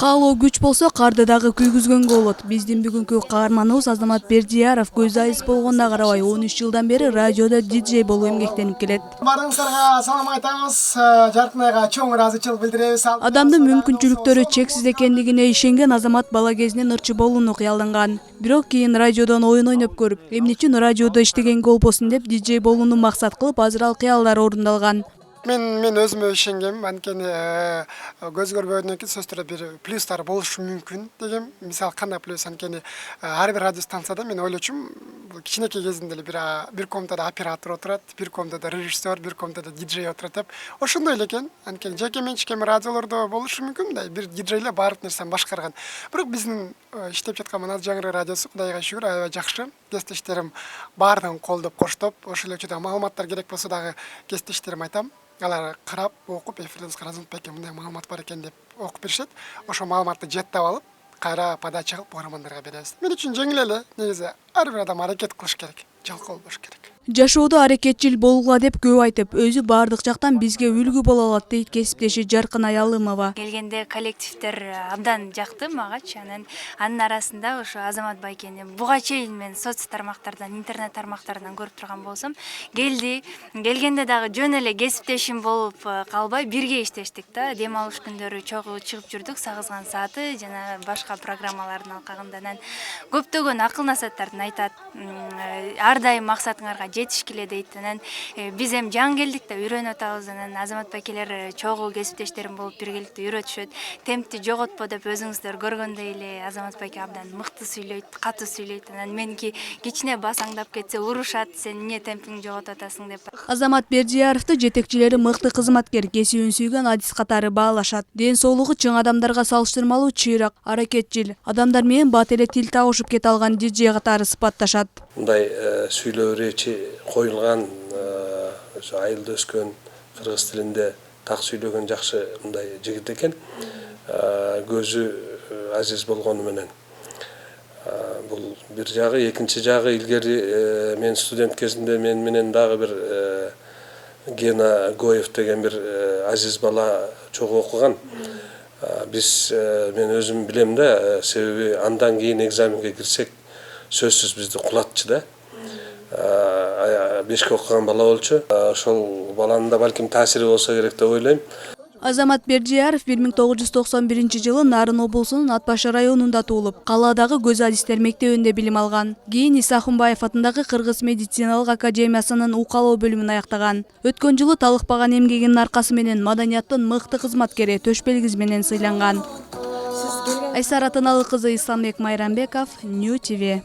Каалоо күч болсо карды дагы күйгүзгөнгө болот. Биздин бүгүнкү каарманыбыз Азамат Бердияров көз айыз болгонуна карабай 13 жылдан бери радиодо диджей болуп эмгектенип келет. Баарыңыздарга салам айтабыз. Жаркын айга чоң ыраазычылык билдиребиз. Адамдын мүмкүнчүлүктөрү чексиз экендигине ишенген Азамат бала кезинен ырчы болууну кыялданган. Бирок кийин радиодон оюн ойноп көрүп, эмне үчүн радиодо иштегенге болбосун деп диджей болууну максат кылып, азыр ал кыялдары орундалган. Мен өзүмө ишенгем, анткени көз көрбөгөндөн кийин сөздөр бир плюстар болушу мүмкүн дегем. Мисалы кандай плюс, анткени ар бир радио станцияда мен ойлочумун, бул кичинекей кезинде эле бир комнатада оператор отурат, бир комнатада режиссер, бир комнатада диджей отурат деп. Ошондой эле экен. Анткени жеке менчик радиолордо болушу мүмкүн, мындай бир диджей эле баардык нерсени башкарган. Бирок биздин иштеп жаткан мына жаңы радиосу Кудайга шүгүр аябай жакшы. Кесиптештерим баардыгын колдоп, коштоп, ошол эле учурда маалыматтар керек болсо дагы кесиптештерим айтам. Алар карап, окуп, эфирден Азамат байке мындай маалымат бар экен деп окуп беришет. Ошо маалыматты жаттап алып, кайра подача кылып угармандарга беребиз. Мен үчүн жеңил эле, негизи ар бир адам аракет кылыш керек, жалкоо болбош керек. Жашоодо аракетчил болгула деп көп айтып, өзү баардык жактан бизге үлгү боло алат дейт кесиптеши Жаркын Аялымова. Келгенде коллективдер абдан жакты магачы. Анын арасында ошо Азамат байкени буга чейин мен соц тармактардан, интернет тармактарынан көрүп турган болсом, келгенде дагы жөн эле кесиптешим болуп калбай бирге иштештик да. Дем алыш күндөрү чогуу чыгып жүрдүк, сагызган сааты жана башка программалардын алкагында көптөгөн акыл насааттарын айтат. Ар дайым максатыңарга жетишкиле дейт. Биз эми жаңы келдик да үйрөнүп атабыз. Азамат байкелер чогуу кесиптештерим болуп биргеликте үйрөтүшөт. Темпти жоготпо деп өзүңүздөр көргөндөй эле Азамат байке абдан мыкты сүйлөйт, катуу сүйлөйт. Меники кичине басаңдап кетсе урушат, сен эмне темпиңди жоготуп атасың деп. Азамат Бердияровду жетекчилери мыкты кызматкер, кесибин сүйгөн адис катары баалашат. Ден соолугу чың адамдарга салыштырмалуу чыйрак, аракетчил, адамдар менен бат эле тил табышып кете алган диджей катары сыпатташат. Мындай сүйлөө речи коюлган, айылда өскөн, кыргыз тилинде так сүйлөгөн жакшы мындай жигит экен. Көзү азиз болгону менен. Бул бир жагы, экинчи жагы илгери мен студент кезинде мен менен дагы бир Гена Гоев деген бир азиз бала чогуу окуган. Мен өзүм билем да, себеби андан кийин экзаменге кирсек сөзсүз бизди кулатчы да. 5-ке окуган бала болчу. Ошол баланын да балким таасири болсо керек деп ойлойм. Азамат Бердияров 1991 Нарын облусунун Ат Башы районунда туулуп, калаадагы көз адистер мектебинде билим алган. Кийин Иса Ахунбаев атындагы Кыргыз медициналык академиясынын укалоо бөлүмүн аяктаган. Өткөн жылы талыкпаган эмгегинин аркасы менен маданияттын мыкты кызматкери төш белгиси менен сыйланган. Айсара Тыналык кызы Исламбек Майрамбеков, Нью ТВ.